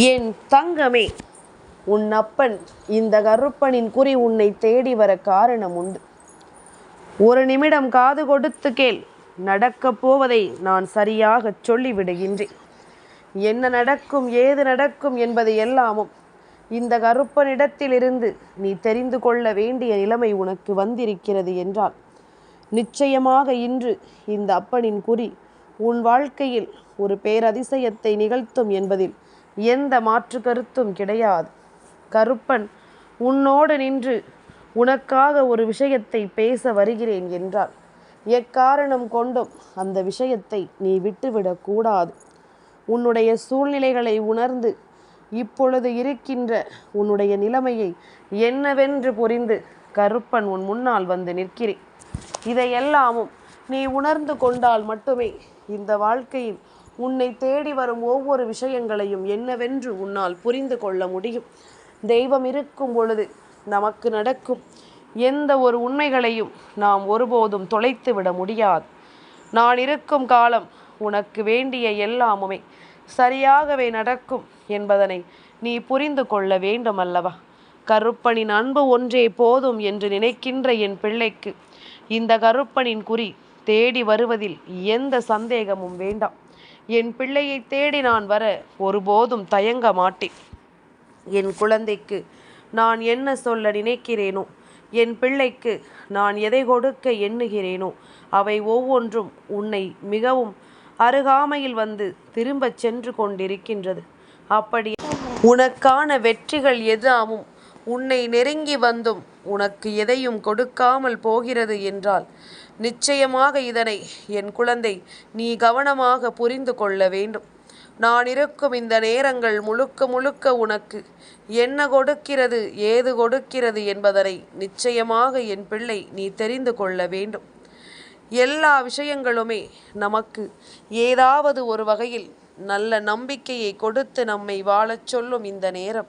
என் தங்கமே, உன் அப்பன் இந்த கருப்பனின் குறி உன்னை தேடி வர காரணம் உண்டு. ஒரு நிமிடம் காது கொடுத்து கேள். நடக்கப் போவதை நான் சரியாக சொல்லிவிடுகின்றேன். என்ன நடக்கும், ஏது நடக்கும் என்பது எல்லாமும் இந்த கருப்பனிடத்திலிருந்து நீ தெரிந்து கொள்ள வேண்டிய நிலைமை உனக்கு வந்திருக்கிறது என்றால், நிச்சயமாக இன்று இந்த அப்பனின் குறி உன் வாழ்க்கையில் ஒரு பேரதிசயத்தை நிகழ்த்தும் என்பதில் எந்த மாற்று கருத்தும் கிடையாது. கருப்பன் உன்னோடு நின்று உனக்காக ஒரு விஷயத்தை பேச வருகிறேன் என்றால், எக்காரணம் கொண்டும் அந்த விஷயத்தை நீ விட்டுவிடக்கூடாது. உன்னுடைய சூழ்நிலைகளை உணர்ந்து இப்பொழுது இருக்கின்ற உன்னுடைய நிலைமையை என்னவென்று புரிந்து கருப்பன் உன் முன்னால் வந்து நிற்கிறேன். இதையெல்லாமும் நீ உணர்ந்து கொண்டால் மட்டுமே இந்த வாழ்க்கையில் உன்னை தேடி வரும் ஒவ்வொரு விஷயங்களையும் என்னவென்று உன்னால் புரிந்து கொள்ள முடியும். தெய்வம் இருக்கும் பொழுது நமக்கு நடக்கும் எந்த ஒரு உண்மைகளையும் நாம் ஒருபோதும் தொலைத்து விட முடியாது. நான் இருக்கும் காலம் உனக்கு வேண்டிய எல்லாமுமே சரியாகவே நடக்கும் என்பதனை நீ புரிந்து கொள்ள வேண்டும் அல்லவா? கருப்பனின் அன்பு ஒன்றே போதும் என்று நினைக்கின்ற என் பிள்ளைக்கு இந்த கருப்பனின் குறி தேடி வருவதில் எந்த சந்தேகமும் வேண்டாம். என் பிள்ளையை தேடி நான் வர ஒருபோதும் தயங்க மாட்டேன். என் குழந்தைக்கு நான் என்ன சொல்ல நினைக்கிறேனோ, என் பிள்ளைக்கு நான் எதை கொடுக்க எண்ணுகிறேனோ, அவை ஒவ்வொன்றும் உன்னை மிகவும் அருகாமையில் வந்து திரும்பச் சென்று கொண்டிருக்கின்றது. அப்படி உனக்கான வெற்றிகள் எதாவும் உன்னை நெருங்கி வந்தும் உனக்கு எதையும் கொடுக்காமல் போகிறது என்றால், நிச்சயமாக இதனை என் குழந்தை நீ கவனமாக புரிந்து கொள்ள வேண்டும். நான் இருக்கும் இந்த நேரங்கள் முழுக்க முழுக்க உனக்கு என்ன கொடுக்கிறது, ஏது கொடுக்கிறது என்பதனை நிச்சயமாக என் பிள்ளை நீ தெரிந்து கொள்ள வேண்டும். எல்லா விஷயங்களுமே நமக்கு ஏதாவது ஒரு வகையில் நல்ல நம்பிக்கையை கொடுத்து நம்மை வாழச் சொல்லும் இந்த நேரம்.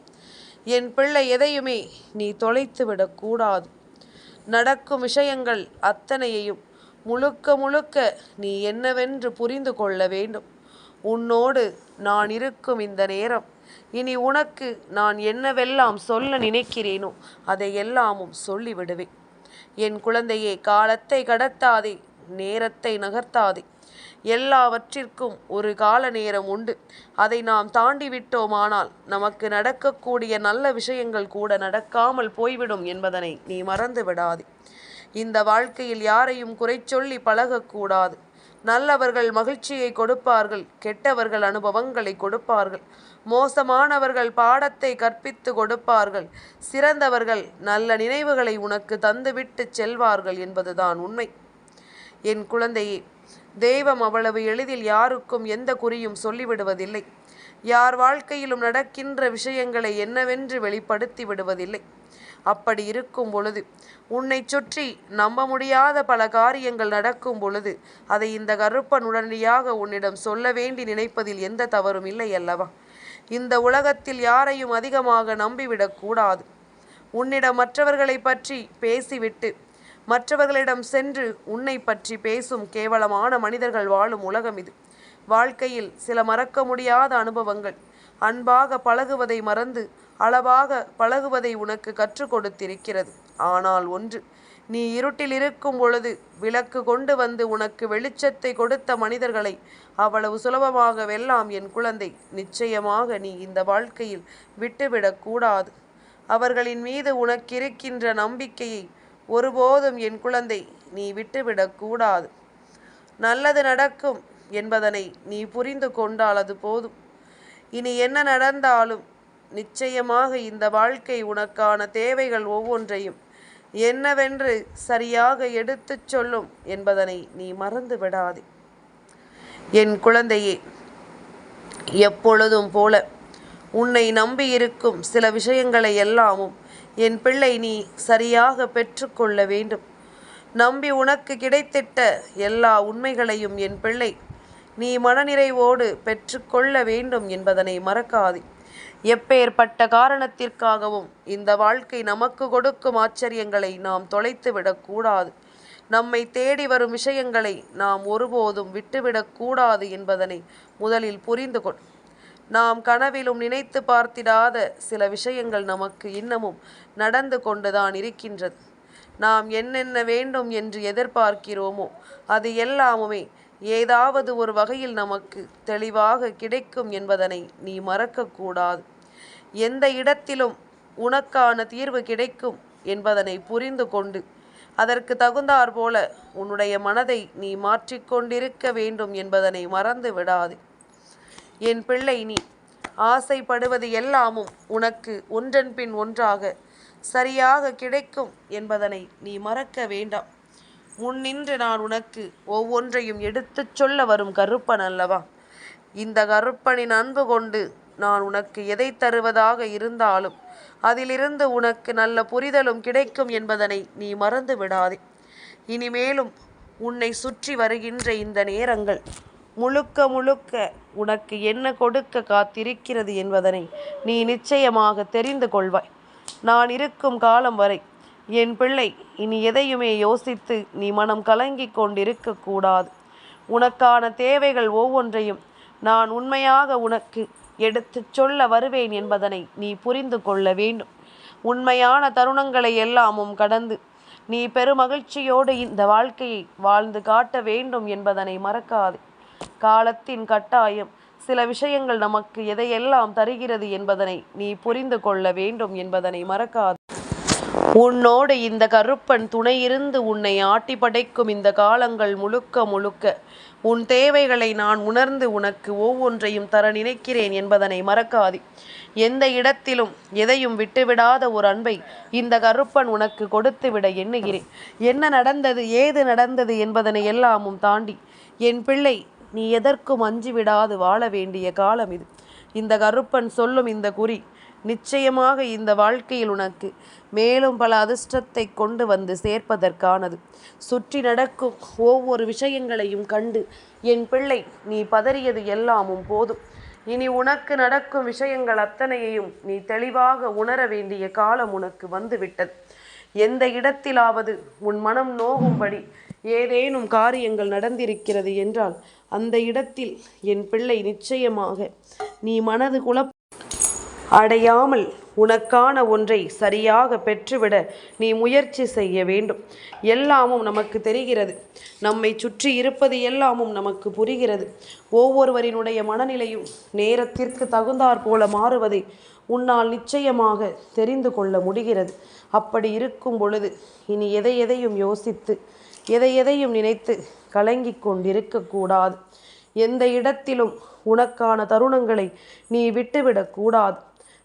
என் பிள்ளை எதையுமே நீ தொலைத்து விடக்கூடாது. நடக்கும் விஷயங்கள் அத்தனையையும் முழுக்க முழுக்க நீ என்னவென்று புரிந்து கொள்ள வேண்டும். உன்னோடு நான் இருக்கும் இந்த நேரம் இனி உனக்கு நான் என்னவெல்லாம் சொல்ல நினைக்கிறேனோ அதை எல்லாமும் சொல்லிவிடுவேன். என் குழந்தையே, காலத்தை கடத்தாதே, நேரத்தை நகர்த்தாதே. எல்லாவற்றிற்கும் ஒரு கால நேரம் உண்டு. அதை நாம் தாண்டி விட்டோமானால் நமக்கு நடக்கக்கூடிய நல்ல விஷயங்கள் கூட நடக்காமல் போய்விடும் என்பதனை நீ மறந்து விடாதே. இந்த வாழ்க்கையில் யாரையும் குறை சொல்லி பழகக்கூடாது. நல்லவர்கள் மகிழ்ச்சியை கொடுப்பார்கள், கெட்டவர்கள் அனுபவங்களை கொடுப்பார்கள், மோசமானவர்கள் பாடத்தை கற்பித்து கொடுப்பார்கள், சிறந்தவர்கள் நல்ல நினைவுகளை உனக்கு தந்துவிட்டு செல்வார்கள் என்பதுதான் உண்மை. என் குழந்தையே, தெய்வம் அவ்வளவு எளிதில் யாருக்கும் எந்த குறியும் சொல்லிவிடுவதில்லை. யார் வாழ்க்கையிலும் நடக்கின்ற விஷயங்களை என்னவென்று வெளிப்படுத்தி விடுவதில்லை. அப்படி இருக்கும் பொழுது, உன்னை சுற்றி நம்ப முடியாத பல காரியங்கள் நடக்கும் பொழுது அதை இந்த கருப்பன் உடனடியாக உன்னிடம் சொல்ல வேண்டி நினைப்பதில் எந்த தவறும் இல்லை அல்லவா? இந்த உலகத்தில் யாரையும் அதிகமாக நம்பிவிடக்கூடாது. உன்னிடம் மற்றவர்களை பற்றி பேசிவிட்டு மற்றவர்களிடம் சென்று உன்னை பற்றி பேசும் கேவலமான மனிதர்கள் வாழும் உலகம் இது. வாழ்க்கையில் சில மறக்க முடியாத அனுபவங்கள். அன்பாக பழகுவதை மறந்து அளவாக பழகுவதை உனக்கு கற்றுக் கொடுத்திருக்கிறது. ஆனால் ஒன்று, நீ இருட்டில் இருக்கும் பொழுது விளக்கு கொண்டு வந்து உனக்கு வெளிச்சத்தை கொடுத்த மனிதர்களை அவ்வளவு சுலபமாக வெல்லாம் என் குழந்தை. நிச்சயமாக நீ இந்த வாழ்க்கையில் விட்டுவிடக்கூடாது. அவர்களின் மீது உனக்கிருக்கின்ற நம்பிக்கையை ஒருபோதும் என் குழந்தை நீ விட்டுவிடக்கூடாது. நல்லது நடக்கும் என்பதனை நீ புரிந்து கொண்டால் அது போதும். இனி என்ன நடந்தாலும் நிச்சயமாக இந்த வாழ்க்கை உனக்கான தேவைகள் ஒவ்வொன்றையும் என்னவென்று சரியாக எடுத்துச் சொல்லும் என்பதனை நீ மறந்து விடாதே. என் குழந்தையே, எப்பொழுதும் போல உன்னை நம்பியிருக்கும் சில விஷயங்களை எல்லாமும் என் பிள்ளை நீ சரியாக பெற்றுக்கொள்ள வேண்டும். நம்பி உனக்கு கிடைத்திட்ட எல்லா உண்மைகளையும் என் பிள்ளை நீ மனநிறைவோடு பெற்றுக்கொள்ள வேண்டும் என்பதனை மறக்காதே. எப்பேற்பட்ட காரணத்திற்காகவும் இந்த வாழ்க்கை நமக்கு கொடுக்கும் ஆச்சரியங்களை நாம் தொலைத்து விடக்கூடாது. நம்மை தேடி வரும் விஷயங்களை நாம் ஒருபோதும் விட்டுவிடக்கூடாது என்பதனை முதலில் புரிந்து கொள். நாம் கனவிலும் நினைத்து பார்த்திடாத சில விஷயங்கள் நமக்கு இன்னமும் நடந்து கொண்டுதான் இருக்கின்றது. நாம் என்னென்ன வேண்டும் என்று எதிர்பார்க்கிறோமோ அது எல்லாமுமே ஏதாவது ஒரு வகையில் நமக்கு தெளிவாக கிடைக்கும் என்பதனை நீ மறக்கக்கூடாது. எந்த இடத்திலும் உனக்கான தீர்வு கிடைக்கும் என்பதனை புரிந்து கொண்டு அதற்கு தகுந்தாற் போல உன்னுடைய மனதை நீ மாற்றிக்கொண்டிருக்க வேண்டும் என்பதனை மறந்து விடாது. என் பிள்ளை, நீ ஆசைப்படுவது எல்லாமும் உனக்கு ஒன்றன் பின் ஒன்றாக சரியாக கிடைக்கும் என்பதனை நீ மறக்க வேண்டாம். முன்னின்று நான் உனக்கு ஒவ்வொன்றையும் எடுத்துச் சொல்ல வரும் கருப்பன் அல்லவா? இந்த கருப்பனின் அன்பு கொண்டு நான் உனக்கு எதை தருவதாக இருந்தாலும் அதிலிருந்து உனக்கு நல்ல புரிதலும் கிடைக்கும் என்பதனை நீ மறந்து விடாதே. இனிமேலும் உன்னை சுற்றி வருகின்ற இந்த நேரங்கள் முழுக்க முழுக்க உனக்கு என்ன கொடுக்க காத்திருக்கிறது என்பதனை நீ நிச்சயமாக தெரிந்து கொள்வாய். நான் இருக்கும் காலம் வரை என் பிள்ளை, இனி எதையுமே யோசித்து நீ மனம் கலங்கி கொண்டிருக்கக்கூடாது. உனக்கான தேவைகள் ஒவ்வொன்றையும் நான் உண்மையாக உனக்கு எடுத்துச் சொல்ல வருவேன் என்பதனை நீ புரிந்து கொள்ள வேண்டும். உண்மையான தருணங்களை எல்லாமும் கடந்து நீ பெருமகிழ்ச்சியோடு இந்த வாழ்க்கையை வாழ்ந்து காட்ட வேண்டும் என்பதனை மறக்காதே. காலத்தின் கட்டாயம் சில விஷயங்கள் நமக்கு எதையெல்லாம் தருகிறது என்பதனை நீ புரிந்து கொள்ள வேண்டும் என்பதனை மறக்காது. உன்னோடு இந்த கருப்பன் துணையிருந்து உன்னை ஆட்டி படைக்கும் இந்த காலங்கள் முழுக்க முழுக்க உன் தேவைகளை நான் உணர்ந்து உனக்கு ஒவ்வொன்றையும் தர நினைக்கிறேன் என்பதனை மறக்காதே. எந்த இடத்திலும் எதையும் விட்டுவிடாத ஒரு அன்பை இந்த கருப்பன் உனக்கு கொடுத்து விட எண்ணுகிறேன். என்ன நடந்தது, ஏது நடந்தது என்பதனை எல்லாமும் தாண்டி என் பிள்ளை, நீ எதற்கும் அஞ்சி விடாது வாழ வேண்டிய காலம் இது. இந்த கருப்பன் சொல்லும் இந்த குறி நிச்சயமாக இந்த வாழ்க்கையில் உனக்கு மேலும் பல அதிர்ஷ்டத்தை கொண்டு வந்து சேர்ப்பதற்கானது. சுற்றி நடக்கும் ஒவ்வொரு விஷயங்களையும் கண்டு என் பிள்ளை, நீ பதறியது எல்லாமும் போதும். இனி உனக்கு நடக்கும் விஷயங்கள் அத்தனையையும் நீ தெளிவாக உணர வேண்டிய காலம் உனக்கு வந்துவிட்டது. எந்த இடத்திலாவது உன் மனம் நோகும்படி ஏதேனும் காரியங்கள் நடந்திருக்கிறது என்றால் அந்த இடத்தில் என் பிள்ளை நிச்சயமாக நீ மனது குழப்ப அடையாமல் உனக்கான ஒன்றை சரியாக பெற்றுவிட நீ முயற்சி செய்ய வேண்டும். எல்லாமும் நமக்கு தெரிகிறது. நம்மை சுற்றி இருப்பது எல்லாமும் நமக்கு புரிகிறது. ஒவ்வொருவரினுடைய மனநிலையும் நேரத்திற்கு தகுந்தாற் போல மாறுவதை உன்னால் நிச்சயமாக தெரிந்து கொள்ள முடிகிறது. அப்படி இருக்கும் பொழுது இனி எதையும் யோசித்து எதையும் நினைத்து கலங்கி கொண்டிருக்கக்கூடாது. எந்த இடத்திலும் உனக்கான தருணங்களை நீ விட்டுவிடக்கூடாது.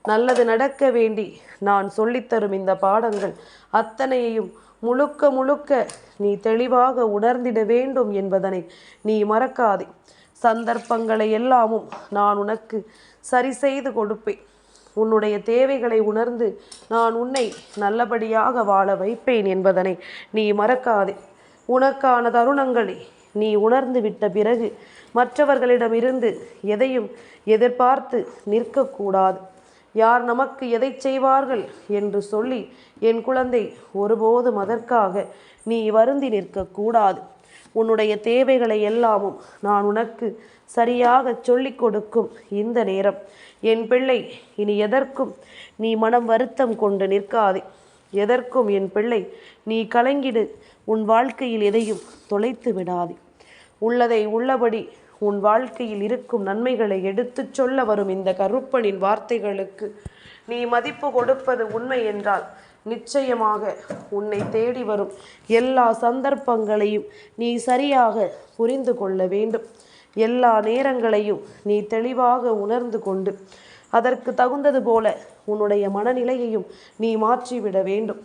நல்லது நடக்க வேண்டி நான் சொல்லித்தரும் இந்த பாடங்கள் அத்தனையையும் முழுக்க முழுக்க நீ தெளிவாக உணர்ந்திட வேண்டும் என்பதனை நீ மறக்காதே. சந்தர்ப்பங்களை எல்லாமும் நான் உனக்கு சரி செய்து கொடுப்பேன். உன்னுடைய தேவைகளை உணர்ந்து நான் உன்னை நல்லபடியாக வாழ வைப்பேன் என்பதனை நீ மறக்காதே. உனக்கான தருணங்களை நீ உணர்ந்து விட்ட பிறகு மற்றவர்களிடமிருந்து எதையும் எதிர்பார்த்து நிற்கக்கூடாது. யார் நமக்கு எதை செய்வார்கள் என்று சொல்லி என் குழந்தை ஒருபோதும் அதற்காக நீ வருந்தி நிற்கக்கூடாது. உன்னுடைய தேவைகளை எல்லாமும் நான் உனக்கு சரியாக சொல்லிக் கொடுக்கும் இந்த நேரம் என் பிள்ளை, இனி எதற்கும் நீ மனம் வருத்தம் கொண்டு நிற்காதே. எதற்கும் என் பிள்ளை நீ கலங்கிடு. உன் வாழ்க்கையில் எதையும் தொலைத்து விடாதே. உள்ளதை உள்ளபடி உன் வாழ்க்கையில் இருக்கும் நன்மைகளை எடுத்துச் சொல்ல வரும் இந்த கருப்பனின் வார்த்தைகளுக்கு நீ மதிப்பு கொடுப்பது உண்மை என்றால் நிச்சயமாக உன்னை தேடி வரும் எல்லா சந்தர்ப்பங்களையும் நீ சரியாக புரிந்து கொள்ள வேண்டும். எல்லா நேரங்களையும் நீ தெளிவாக உணர்ந்து கொண்டு அதற்கு தகுந்தது போல உன்னுடைய மனநிலையையும் நீ மாற்றிவிட வேண்டும்.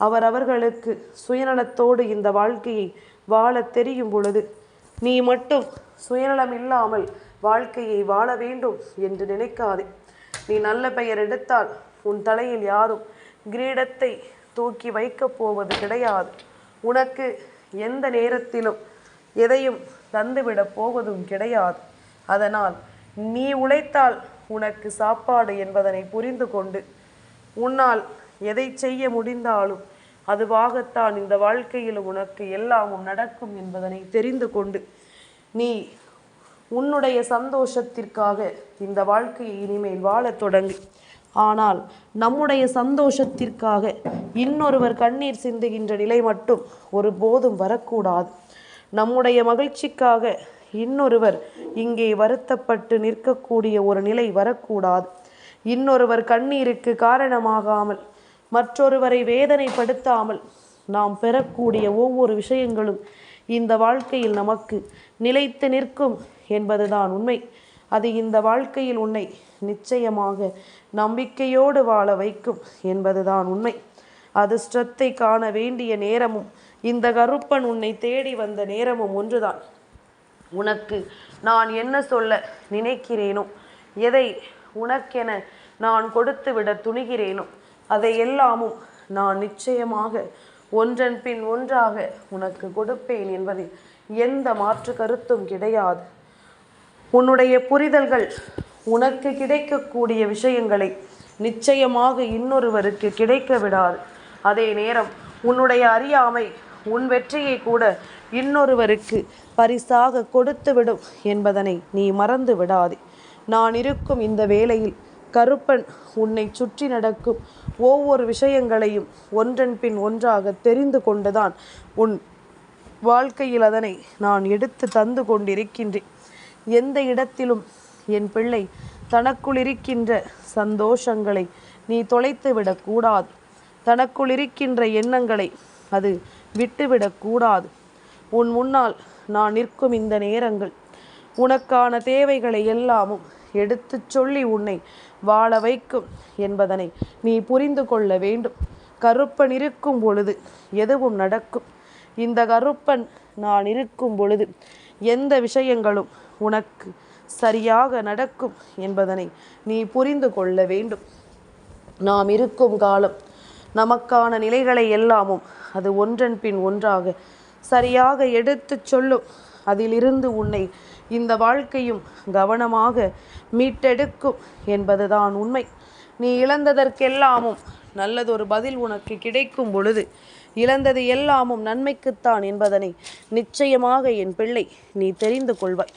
அவரவர்களுக்கு சுயநலத்தோடு இந்த வாழ்க்கையை வாழ தெரியும் பொழுது நீ மட்டும் சுயநலம் இல்லாமல் வாழ்க்கையை வாழ வேண்டும் என்று நினைக்காதே. நீ நல்ல பெயர் எடுத்தால் உன் தலையில் யாரும் கிரீடத்தை தூக்கி வைக்கப் போவது கிடையாது. உனக்கு எந்த நேரத்திலும் எதையும் தந்துவிடப் போவதும் கிடையாது. அதனால் நீ உழைத்தால் உனக்கு சாப்பாடு என்பதனை புரிந்து கொண்டு உன்னால் எதை செய்ய முடிந்தாலும் அதுவாகத்தான் இந்த வாழ்க்கையில் உனக்கு எல்லாமும் நடக்கும் என்பதனை தெரிந்து கொண்டு நீ உன்னுடைய சந்தோஷத்திற்காக இந்த வாழ்க்கையை இனிமேல் வாழத் தொடங்கு. ஆனால் நம்முடைய சந்தோஷத்திற்காக இன்னொருவர் கண்ணீர் சிந்துகின்ற நிலை மட்டும் ஒருபோதும் வரக்கூடாது. நம்முடைய மகிழ்ச்சிக்காக இன்னொருவர் இங்கே வருத்தப்பட்டு நிற்கக்கூடிய ஒரு நிலை வரக்கூடாது. இன்னொருவர் கண்ணீருக்கு காரணமாகாமல், மற்றொருவரை வேதனைப்படுத்தாமல் நாம் பெறக்கூடிய ஒவ்வொரு விஷயங்களும் இந்த வாழ்க்கையில் நமக்கு நிலைத்து நிற்கும் என்பதுதான் உண்மை. அது இந்த வாழ்க்கையில் உன்னை நிச்சயமாக நம்பிக்கையோடு வாழ வைக்கும் என்பதுதான் உண்மை. அதிர்ஷ்டத்தை காண வேண்டிய நேரமும் இந்த கருப்பன் உன்னை தேடி வந்த நேரமும் ஒன்றுதான். உனக்கு நான் என்ன சொல்ல நினைக்கிறேனோ, எதை உனக்கென நான் கொடுத்து விட துணிகிறேனோ, அதை எல்லாமும் நான் நிச்சயமாக ஒன்றன் பின் ஒன்றாக உனக்கு கொடுப்பேன் என்பதில் எந்த மாற்று கருத்தும் கிடையாது. உன்னுடைய புரிதல்கள் உனக்கு கிடைக்கக்கூடிய விஷயங்களை நிச்சயமாக இன்னொருவருக்கு கிடைக்க விடாது. அதே நேரம் உன்னுடைய அறியாமை உன் வெற்றியை கூட இன்னொருவருக்கு பரிசாக கொடுத்துவிடும் என்பதனை நீ மறந்து விடாதே. நான் இருக்கும் இந்த வேளையில் கருப்பன் உன்னை சுற்றி நடக்கும் ஒவ்வொரு விஷயங்களையும் ஒன்றன் பின் ஒன்றாக தெரிந்து கொண்டுதான் உன் வாழ்க்கையில் அதனை நான் எடுத்து தந்து கொண்டிருக்கின்றேன். எந்த இடத்திலும் என் பிள்ளை தனக்குள் இருக்கின்ற சந்தோஷங்களை நீ தொலைத்து விடக்கூடாது. தனக்குள் இருக்கின்ற எண்ணங்களை அது விட்டுவிடக்கூடாது. உன் முன்னால் நான் நிற்கும் இந்த நேரங்கள் உனக்கான தேவைகளை எல்லாமும் எடுத்து சொல்லி உன்னை வாழ வைக்கும் என்பதனை நீ புரிந்து கொள்ள வேண்டும். கருப்பன் இருக்கும் பொழுது எதுவும் நடக்கும். இந்த கருப்பன் நான் இருக்கும் பொழுது எந்த விஷயங்களும் உனக்கு சரியாக நடக்கும் என்பதனை நீ புரிந்து கொள்ள வேண்டும். நாம் இருக்கும் காலம் நமக்கான நிலைகளை எல்லாமும் அது ஒன்றன் பின் ஒன்றாக சரியாக எடுத்து சொல்லும். அதிலிருந்து உன்னை இந்த வாழ்க்கையும் கவனமாக மீட்டெடுக்கும் என்பதுதான் உண்மை. நீ இழந்ததற்கெல்லாமும் நல்லதொரு பதில் உனக்கு கிடைக்கும் பொழுது இழந்தது எல்லாமும் நன்மைக்குத்தான் என்பதனை நிச்சயமாக என் பிள்ளை நீ தெரிந்து கொள்வாய்.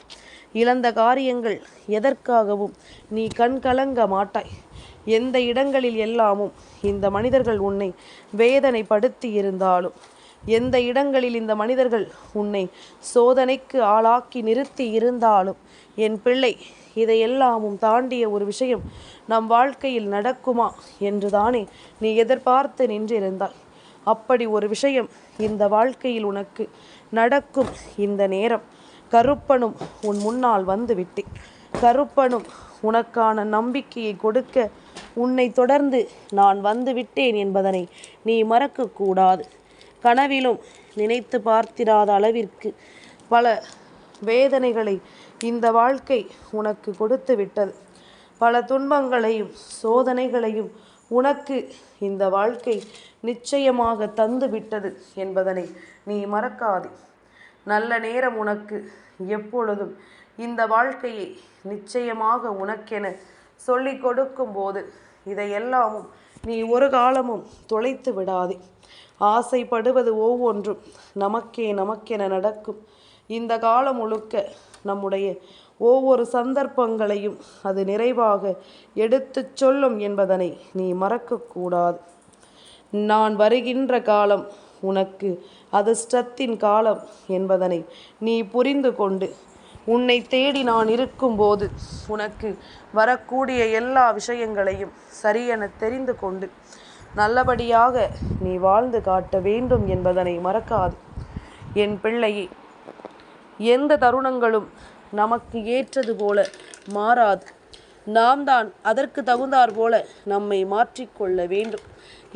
இழந்த காரியங்கள் எதற்காகவும் நீ கண் கலங்க மாட்டாய். எந்த இடங்களில் எல்லாமும் இந்த மனிதர்கள் உன்னை வேதனைப்படுத்தி இருந்தாலும், எந்த இடங்களில் இந்த மனிதர்கள் உன்னை சோதனைக்கு ஆளாக்கி நிறுத்தி இருந்தாலும், என் பிள்ளை இதையெல்லாமும் தாண்டிய ஒரு விஷயம் நம் வாழ்க்கையில் நடக்குமா என்றுதானே நீ எதிர்பார்த்து நின்றிருந்தாய். அப்படி ஒரு விஷயம் இந்த வாழ்க்கையில் உனக்கு நடக்கும். இந்த நேரம் கருப்பனும் உன் முன்னால் வந்து விட்டேன். கருப்பனும் உனக்கான நம்பிக்கையை கொடுக்க உன்னை தொடர்ந்து நான் வந்து விட்டேன் என்பதனை நீ மறக்கக்கூடாது. கனவிலும் நினைத்து பார்த்திராத அளவிற்கு பல வேதனைகளை இந்த வாழ்க்கை உனக்கு கொடுத்து விட்டது. பல துன்பங்களையும் சோதனைகளையும் உனக்கு இந்த வாழ்க்கை நிச்சயமாக தந்து விட்டது என்பதனை நீ மறக்காதே. நல்ல நேரம் உனக்கு எப்பொழுதும் இந்த வாழ்க்கையை நிச்சயமாக உனக்கென சொல்லிக் கொடுக்கும் போது இதையெல்லாமும் நீ ஒரு காலமும் தொலைத்து விடாதே. ஆசைப்படுவது ஒவ்வொன்றும் நமக்கென நடக்கும். இந்த காலம் முழுக்க நம்முடைய ஒவ்வொரு சந்தர்ப்பங்களையும் அது நிறைவாக எடுத்து சொல்லும் என்பதனை நீ மறக்கக்கூடாது. நான் வருகின்ற காலம் உனக்கு அதிர்ஷ்டத்தின் காலம் என்பதனை நீ புரிந்து கொண்டு உன்னை தேடி நான் இருக்கும்போது உனக்கு வரக்கூடிய எல்லா விஷயங்களையும் சரியென தெரிந்து கொண்டு நல்லபடியாக நீ வாழ்ந்து காட்ட வேண்டும் என்பதனை மறக்காது. என் பிள்ளையே, எந்த தருணங்களும் நமக்கு ஏற்றது போல மாறாது. நாம் தான் அதற்கு தகுந்தாற் போல நம்மை மாற்றிக்கொள்ள வேண்டும்.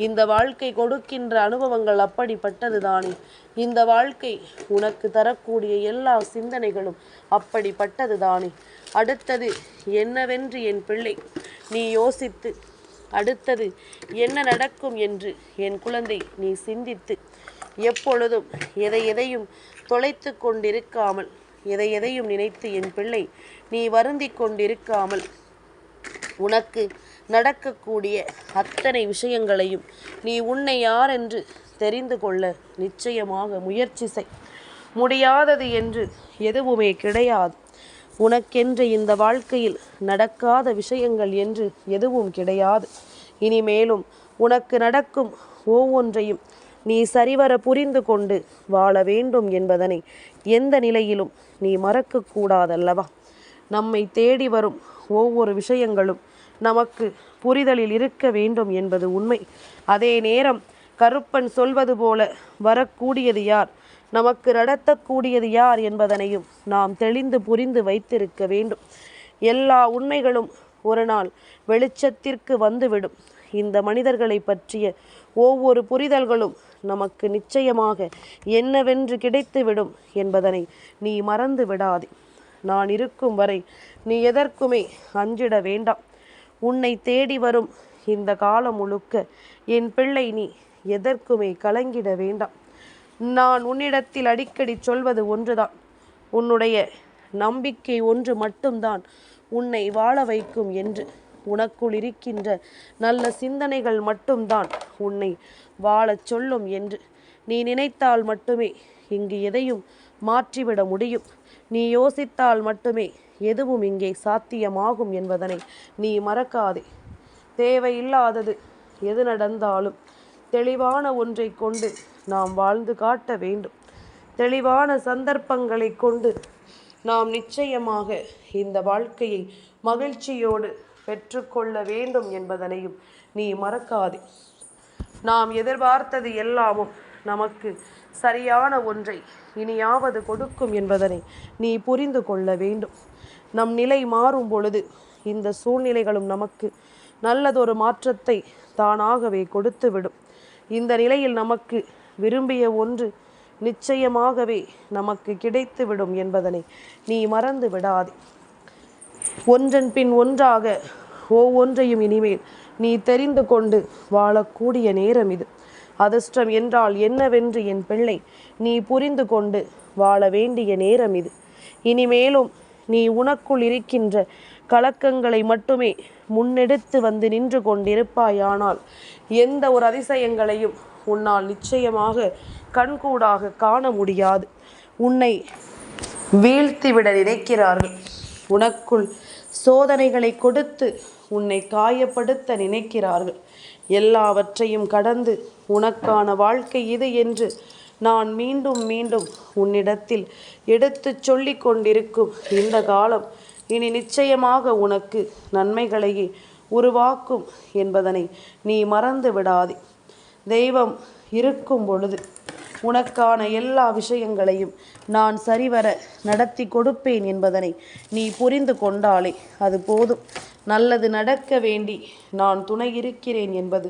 இந்த வாழ்க்கை கொடுக்கின்ற அனுபவங்கள் அப்படிப்பட்டது தானே. இந்த வாழ்க்கை உனக்கு தரக்கூடிய எல்லா சிந்தனைகளும் அப்படிப்பட்டது தானே. அடுத்தது என்னவென்று என் பிள்ளை நீ யோசித்து, அடுத்தது என்ன நடக்கும் என்று என் குழந்தை நீ சிந்தித்து, எப்பொழுதும் எதையும் தொலைத்து கொண்டிருக்காமல், எதையும் நினைத்து என் பிள்ளை நீ வருந்தி கொண்டிருக்காமல், உனக்கு நடக்கக்கூடிய அத்தனை விஷயங்களையும் நீ உன்னை யார் என்று தெரிந்து கொள்ள நிச்சயமாக முயற்சி செய். முடியாதது என்று எதுவுமே கிடையாது. உனக்கென்று இந்த வாழ்க்கையில் நடக்காத விஷயங்கள் என்று எதுவும் கிடையாது. இனிமேலும் உனக்கு நடக்கும் ஒவ்வொன்றையும் நீ சரிவர புரிந்து கொண்டு வாழ வேண்டும் என்பதனை எந்த நிலையிலும் நீ மறக்கக்கூடாதல்லவா? நம்மை தேடி வரும் ஒவ்வொரு விஷயங்களும் நமக்கு புரிதலில் இருக்க வேண்டும் என்பது உண்மை. அதே நேரம் கருப்பன் சொல்வது போல வரக்கூடியது யார், நமக்கு நடத்தக்கூடியது யார் என்பதனையும் நாம் தெளிந்து புரிந்து வைத்திருக்க வேண்டும். எல்லா உண்மைகளும் ஒரு நாள் வெளிச்சத்திற்கு வந்துவிடும். இந்த மனிதர்களை பற்றிய ஒவ்வொரு புரிதல்களும் நமக்கு நிச்சயமாக என்னவென்று கிடைத்துவிடும் என்பதனை நீ மறந்து விடாதே. நான் இருக்கும் வரை நீ எதற்குமே அஞ்சிட வேண்டாம். உன்னை தேடி வரும் இந்த காலம் முழுக்க என் பிள்ளை நீ எதற்குமே கலங்கிட வேண்டாம். நான் உன்னிடத்தில் அடிக்கடி சொல்வது ஒன்றுதான். உன்னுடைய நம்பிக்கை ஒன்று மட்டும்தான் உன்னை வாழ வைக்கும் என்று. உனக்குள் இருக்கின்ற நல்ல சிந்தனைகள் மட்டும்தான் உன்னை வாழச் சொல்லும் என்று. நீ நினைத்தால் மட்டுமே இங்கு எதையும் மாற்றிவிட முடியும். நீ யோசித்தால் மட்டுமே எதுவும் இங்கே சாத்தியமாகும் என்பதனை நீ மறக்காதே. தேவையில்லாதது எது நடந்தாலும் தெளிவான ஒன்றை கொண்டு நாம் வாழ்ந்து காட்ட வேண்டும். தெளிவான சந்தர்ப்பங்களை கொண்டு நாம் நிச்சயமாக இந்த வாழ்க்கையை மகிழ்ச்சியோடு பெற்றுக்கொள்ள வேண்டும் என்பதனையும் நீ மறக்காதே. நாம் எதிர்பார்த்தது எல்லாமும் நமக்கு சரியான ஒன்றை இனியாவது கொடுக்கும் என்பதனை நீ புரிந்து கொள்ள வேண்டும். நம் நிலை மாறும் பொழுது இந்த சூழ்நிலைகளும் நமக்கு நல்லதொரு மாற்றத்தை தானாகவே கொடுத்துவிடும். இந்த நிலையில் நமக்கு விரும்பிய ஒன்று நிச்சயமாகவே நமக்கு கிடைத்துவிடும் என்பதனை நீ மறந்து விடாதே. ஒன்றன் பின் ஒன்றாக ஒவ்வொன்றையும் இனிமேல் நீ தெரிந்து கொண்டு வாழக்கூடிய நேரம் இது. அதிர்ஷ்டம் என்றால் என்னவென்று என் பிள்ளை நீ புரிந்து கொண்டு வாழ வேண்டிய நேரம் இது. இனிமேலும் நீ உனக்குள் இருக்கின்ற கலக்கங்களை மட்டுமே முன்னெடுத்து வந்து நின்று கொண்டிருப்பாயானால் எந்த ஒரு அதிசயங்களையும் உன்னால் நிச்சயமாக கண்கூடாக காண முடியாது. உன்னை வீழ்த்திவிட நினைக்கிறார்கள். உனக்குள் சோதனைகளை கொடுத்து உன்னை காயப்படுத்த நினைக்கிறார்கள். எல்லாவற்றையும் கடந்து உனக்கான வாழ்க்கை இது என்று நான் மீண்டும் மீண்டும் உன்னிடத்தில் எடுத்து சொல்லி கொண்டிருக்கும் இந்த காலம் இனி நிச்சயமாக உனக்கு நன்மைகளையே உருவாக்கும் என்பதனை நீ மறந்து விடாதே. தெய்வம் இருக்கும் பொழுது உனக்கான எல்லா விஷயங்களையும் நான் சரிவர நடத்தி கொடுப்பேன் என்பதனை நீ புரிந்து கொண்டாலே அது போதும். நல்லது நடக்க வேண்டி நான் துணை இருக்கிறேன் என்பது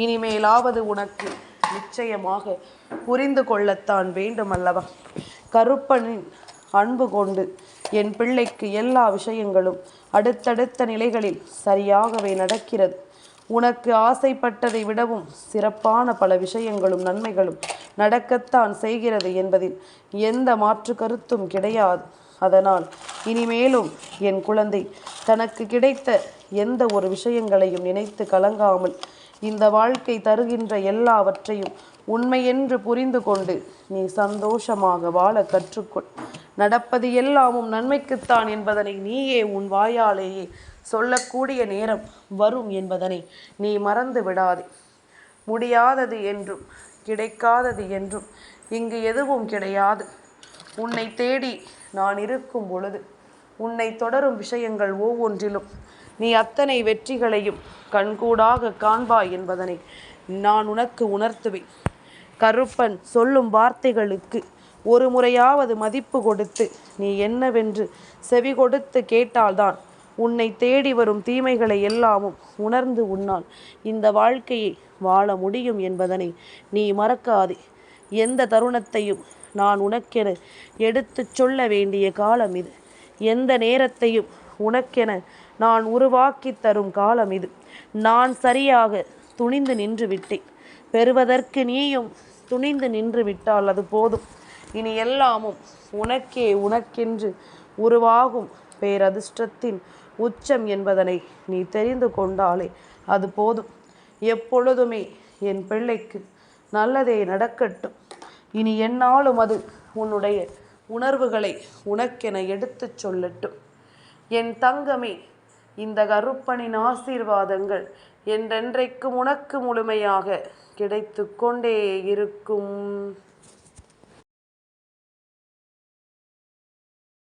இனிமேலாவது உனக்கு நிச்சயமாக புரிந்து கொள்ளத்தான் வேண்டும் அல்லவா? கருப்பனின் அன்பு கொண்டு என் பிள்ளைக்கு எல்லா விஷயங்களும் அடுத்தடுத்த நிலைகளில் சரியாகவே நடக்கிறது. உனக்கு ஆசைப்பட்டதை விடவும் சிறப்பான பல விஷயங்களும் நன்மைகளும் நடக்கத்தான் செய்கிறது என்பதில் எந்த மாற்று கருத்தும் கிடையாது. அதனால் இனிமேலும் என் குழந்தை தனக்கு கிடைத்த எந்த ஒரு விஷயங்களையும் நினைத்து கலங்காமல் இந்த வாழ்க்கை தருகின்ற எல்லாவற்றையும் உண்மையென்று புரிந்து கொண்டு நீ சந்தோஷமாக வாழ கற்றுக்கொள். நடப்பது எல்லாமும் நன்மைக்குத்தான் என்பதனை நீயே உன் வாயாலேயே சொல்லக்கூடிய நேரம் வரும் என்பதனை நீ மறந்து விடாதே. முடியாதது என்றும் கிடைக்காதது என்றும் இங்கு எதுவும் கிடையாது. உன்னை தேடி நான் இருக்கும் பொழுது உன்னை தொடரும் விஷயங்கள் ஒவ்வொன்றிலும் நீ அத்தனை வெற்றிகளையும் கண்கூடாக காண்பாய் என்பதனை நான் உனக்கு உணர்த்துவேன். கருப்பன் சொல்லும் வார்த்தைகளுக்கு ஒரு முறையாவது மதிப்பு கொடுத்து நீ என்னவென்று செவி கொடுத்து கேட்டால்தான் உன்னை தேடி வரும் தீமைகளை எல்லாமும் உணர்ந்து உன்னால் இந்த வாழ்க்கையை வாழ முடியும் என்பதனை நீ மறக்காதே. எந்த தருணத்தையும் நான் உனக்கென எடுத்து சொல்ல வேண்டிய காலம் இது. எந்த நேரத்தையும் உனக்கென நான் உருவாக்கி தரும் காலம் இது. நான் சரியாக துணிந்து நின்று விட்டேன். பெறுவதற்கு நீயும் துணிந்து நின்று விட்டால் அது போதும். இனி எல்லாமும் உனக்கே உனக்கென்று உருவாகும் பேரதிர்ஷ்டத்தின் உச்சம் என்பதனை நீ தெரிந்து கொண்டாலே அது போதும். எப்பொழுதுமே என் பிள்ளைக்கு நல்லதே நடக்கட்டும். இனி என்னாலும் அது உன்னுடைய உணர்வுகளை உனக்கென எடுத்துச் சொல்லட்டும். என் தங்கமே, இந்த கருப்பனின் ஆசீர்வாதங்கள் என்றென்றைக்கும் உனக்கு முழுமையாக கிடைத்து கொண்டே இருக்கும்.